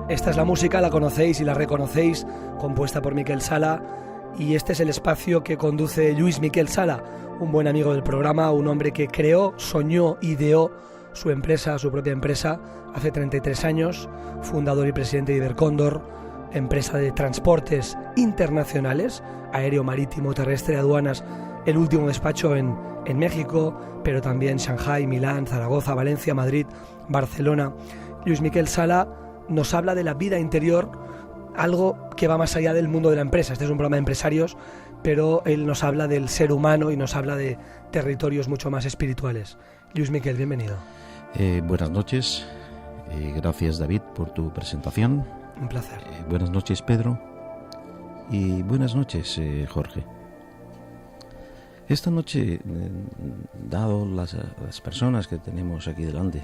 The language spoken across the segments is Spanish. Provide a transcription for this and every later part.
Esta es la música, la conocéis y la reconocéis, compuesta por Miquel Sala, y este es el espacio que conduce Lluís Miquel Sala, un buen amigo del programa, un hombre que creó, soñó, ideó su empresa, su propia empresa, hace 33 años, fundador y presidente de Ibercóndor, empresa de transportes internacionales, aéreo, marítimo, terrestre, aduanas, el último despacho en México, pero también Shanghái, Milán, Zaragoza, Valencia, Madrid, Barcelona. Lluís Miquel Sala nos habla de la vida interior, algo que va más allá del mundo de la empresa. Este es un programa de empresarios, pero él nos habla del ser humano y nos habla de territorios mucho más espirituales. Lluís Miquel, bienvenido. Buenas noches, gracias David por tu presentación. Un placer. Buenas noches Pedro y buenas noches Jorge. Esta noche, dado las personas que tenemos aquí delante,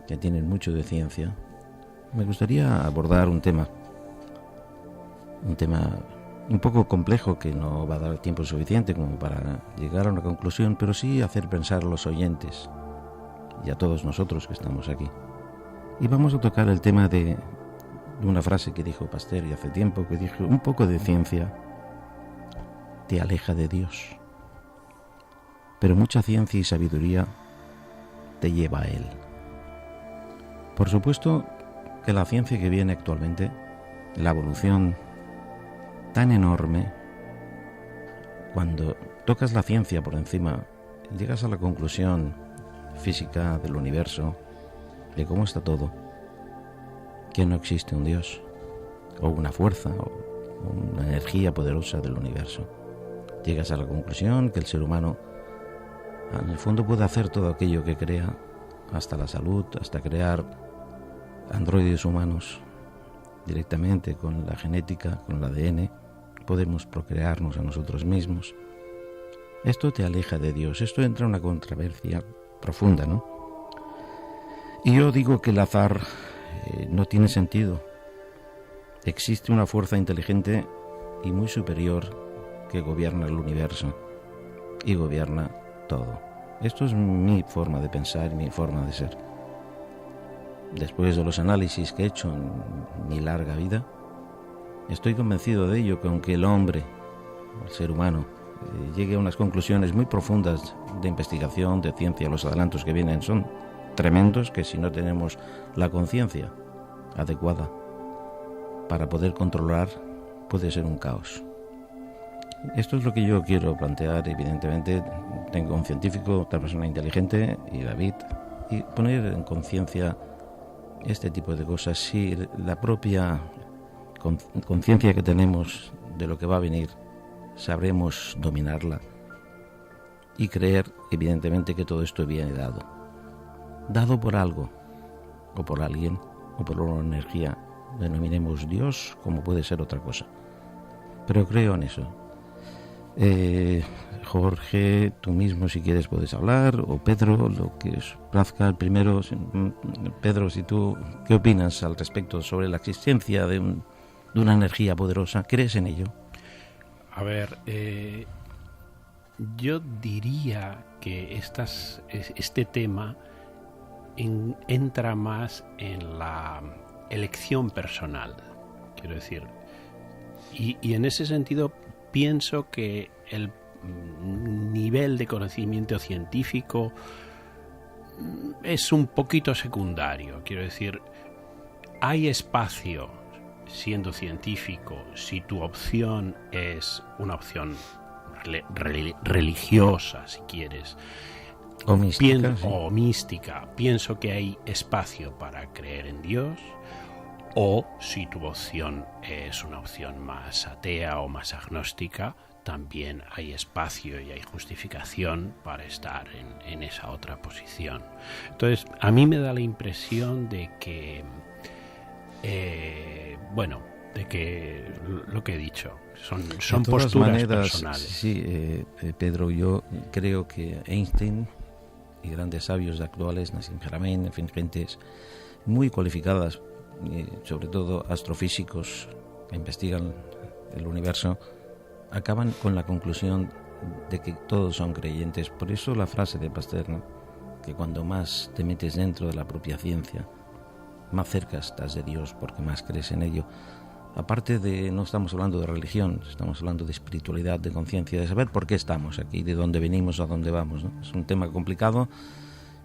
que tienen mucho de ciencia, me gustaría abordar un tema un poco complejo que no va a dar tiempo suficiente como para llegar a una conclusión, pero sí hacer pensar a los oyentes y a todos nosotros que estamos aquí. Y vamos a tocar el tema de una frase que dijo Pasteur y hace tiempo, que dijo: un poco de ciencia te aleja de Dios, pero mucha ciencia y sabiduría te lleva a Él. Por supuesto que la ciencia que viene actualmente, la evolución tan enorme, cuando tocas la ciencia por encima, llegas a la conclusión física del universo, de cómo está todo, que no existe un Dios, o una fuerza, o una energía poderosa del universo. Llegas a la conclusión que el ser humano, en el fondo, puede hacer todo aquello que crea, hasta la salud, hasta crear androides humanos directamente con la genética, con el ADN, podemos procrearnos a nosotros mismos. Esto te aleja de Dios, esto entra en una controversia profunda, ¿no? Y yo digo que el azar no tiene sentido. Existe una fuerza inteligente y muy superior que gobierna el universo y gobierna todo. Esto es mi forma de pensar y mi forma de ser. Después de los análisis que he hecho en mi larga vida, estoy convencido de ello, que aunque el hombre, el ser humano, llegue a unas conclusiones muy profundas de investigación, de ciencia, los adelantos que vienen son tremendos, que si no tenemos la conciencia adecuada para poder controlar, puede ser un caos. Esto es lo que yo quiero plantear. Evidentemente tengo un científico, otra persona inteligente y David, y poner en conciencia este tipo de cosas. Si la propia conciencia que tenemos de lo que va a venir sabremos dominarla y creer, evidentemente, que todo esto viene dado por algo o por alguien o por una energía, denominemos Dios, como puede ser otra cosa, pero creo en eso. Jorge, tú mismo, si quieres, puedes hablar, o Pedro, lo que os plazca. Primero, Pedro, si tú, ¿qué opinas al respecto sobre la existencia de una energía poderosa? ¿Crees en ello? A ver, yo diría que este tema entra más en la elección personal, quiero decir, y en ese sentido pienso que el nivel de conocimiento científico es un poquito secundario. Quiero decir, hay espacio, siendo científico, si tu opción es una opción religiosa, si quieres, o mística, o mística, pienso que hay espacio para creer en Dios. O si tu opción es una opción más atea o más agnóstica, también hay espacio y hay justificación para estar en esa otra posición. Entonces, a mí me da la impresión de que, de que lo que he dicho son posturas maneras, personales. Sí, Pedro, yo creo que Einstein y grandes sabios actuales, Nassim Haramein, en fin, gentes muy cualificadas, sobre todo astrofísicos que investigan el universo, acaban con la conclusión de que todos son creyentes. Por eso la frase de Pasteur, ¿no?, que cuando más te metes dentro de la propia ciencia, más cerca estás de Dios, porque más crees en ello. Aparte de, no estamos hablando de religión, estamos hablando de espiritualidad, de conciencia, de saber por qué estamos aquí, de dónde venimos, a dónde vamos, ¿no? Es un tema complicado,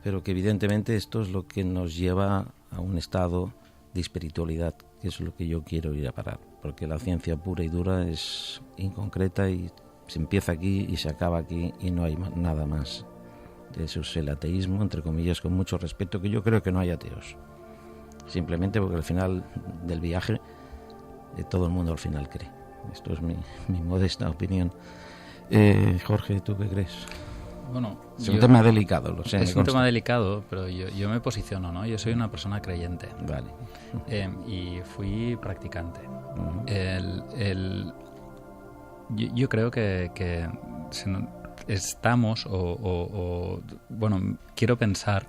pero que evidentemente esto es lo que nos lleva a un estado de espiritualidad, que es lo que yo quiero ir a parar, porque la ciencia pura y dura es inconcreta y se empieza aquí y se acaba aquí y no hay nada más. Eso es el ateísmo, entre comillas, con mucho respeto, que yo creo que no hay ateos. Simplemente porque al final del viaje todo el mundo al final cree. Esto es mi modesta opinión. Jorge, ¿tú qué crees? Bueno, es un tema delicado, lo sé. Es un tema delicado, pero yo me posiciono, ¿no? Yo soy una persona creyente. Vale. Y fui practicante. Uh-huh. Yo creo que estamos bueno, quiero pensar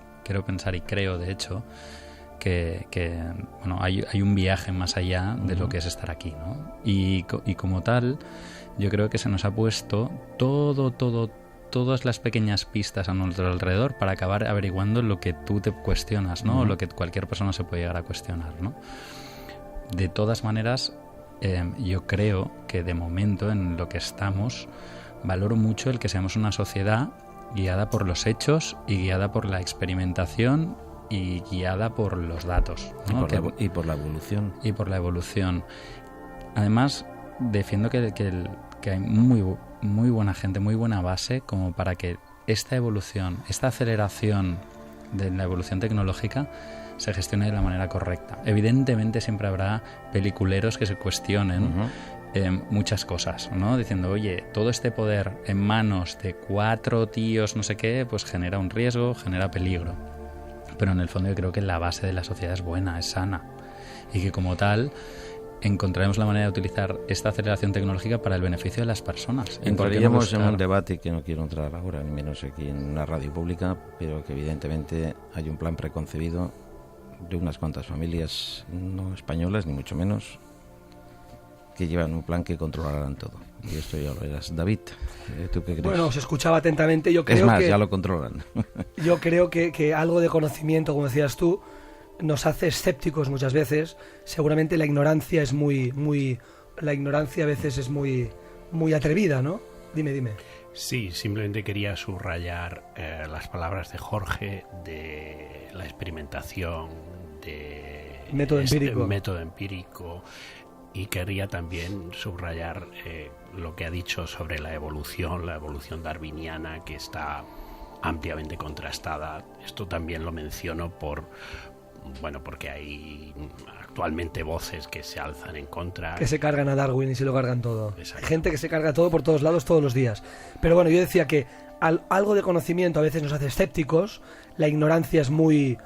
y creo, de hecho, que bueno, hay un viaje más allá de lo que es estar aquí, ¿no? Y como tal, yo creo que se nos ha puesto todas las pequeñas pistas a nuestro alrededor para acabar averiguando lo que tú te cuestionas, ¿no? O lo que cualquier persona se puede llegar a cuestionar, ¿no? De todas maneras, yo creo que de momento en lo que estamos, valoro mucho el que seamos una sociedad guiada por los hechos y guiada por la experimentación y guiada por los datos, ¿no? Y por la evolución. Y por la evolución. Además, defiendo que hay muy buena gente, muy buena base como para que esta evolución, esta aceleración de la evolución tecnológica se gestione de la manera correcta. Evidentemente siempre habrá peliculeros que se cuestionen muchas cosas, ¿no? Diciendo, oye, todo este poder en manos de 4 tíos, no sé qué, pues genera un riesgo, genera peligro. Pero en el fondo yo creo que la base de la sociedad es buena, es sana. Y que como tal encontraremos la manera de utilizar esta aceleración tecnológica para el beneficio de las personas. Entraríamos en un debate que no quiero entrar ahora, ni menos aquí en una radio pública, pero que evidentemente hay un plan preconcebido de unas cuantas familias no españolas, ni mucho menos, que llevan un plan que controlarán todo. Y esto ya lo verás. David, ¿tú qué crees? Bueno, os escuchaba atentamente. Yo creo es más, que ya lo controlan. Yo creo que algo de conocimiento, como decías tú, nos hace escépticos muchas veces. Seguramente la ignorancia es la ignorancia a veces es muy atrevida, ¿no? Dime. Sí, simplemente quería subrayar las palabras de Jorge de la experimentación, de método empírico, y querría también subrayar lo que ha dicho sobre la evolución darwiniana, que está ampliamente contrastada. Esto también lo menciono porque hay actualmente voces que se alzan en contra. Que se cargan a Darwin y se lo cargan todo. Exacto. Hay gente que se carga todo por todos lados todos los días. Pero bueno, yo decía que algo de conocimiento a veces nos hace escépticos. La ignorancia es muy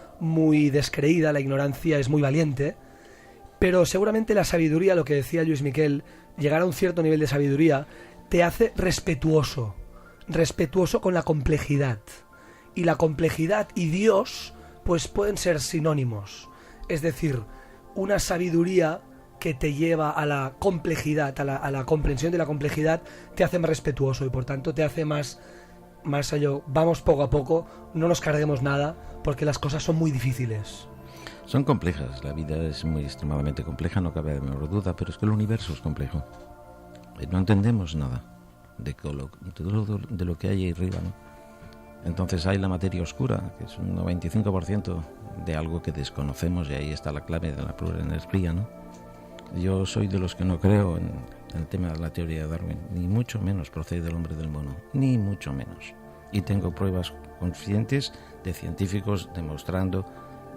descreída, la ignorancia es muy valiente. Pero seguramente la sabiduría, lo que decía Lluís Miquel, llegar a un cierto nivel de sabiduría te hace respetuoso con la complejidad. Y la complejidad y Dios pues pueden ser sinónimos. Es decir, una sabiduría que te lleva a la complejidad, a la comprensión de la complejidad, te hace más respetuoso y por tanto te hace más allá. Vamos poco a poco, no nos carguemos nada, porque las cosas son muy difíciles. Son complejas, la vida es muy extremadamente compleja, no cabe la menor duda, pero es que el universo es complejo. No entendemos nada de lo que hay ahí arriba, ¿no? Entonces hay la materia oscura, que es un 95% de algo que desconocemos, y ahí está la clave de la pura energía, ¿no? Yo soy de los que no creo en el tema de la teoría de Darwin, ni mucho menos procede del hombre del mono, ni mucho menos. Y tengo pruebas conscientes de científicos demostrando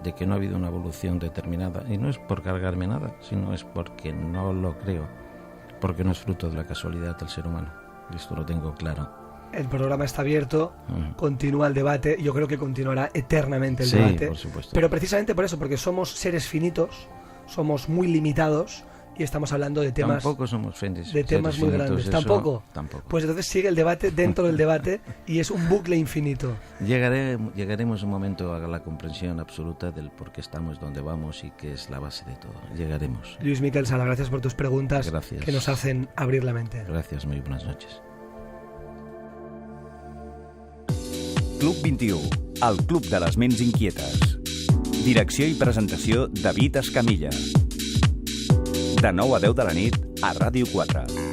de que no ha habido una evolución determinada, y no es por cargarme nada, sino es porque no lo creo, porque no es fruto de la casualidad del ser humano. Esto lo tengo claro. El programa está abierto, continúa el debate, yo creo que continuará eternamente el debate. Por supuesto. Pero precisamente por eso, porque somos seres finitos, somos muy limitados y estamos hablando de temas. Tampoco somos seres de temas muy grandes. ¿Tampoco? Pues entonces sigue el debate dentro del debate y es un bucle infinito. Llegaremos un momento a la comprensión absoluta del por qué estamos donde vamos y qué es la base de todo. Llegaremos. Lluís Miquel Sala, gracias por tus preguntas. Gracias. Que nos hacen abrir la mente. Gracias, muy buenas noches. Club 21, el club de les ments inquietes. Direcció i presentació David Escamilla. De 9 a 10 de la nit a Ràdio 4.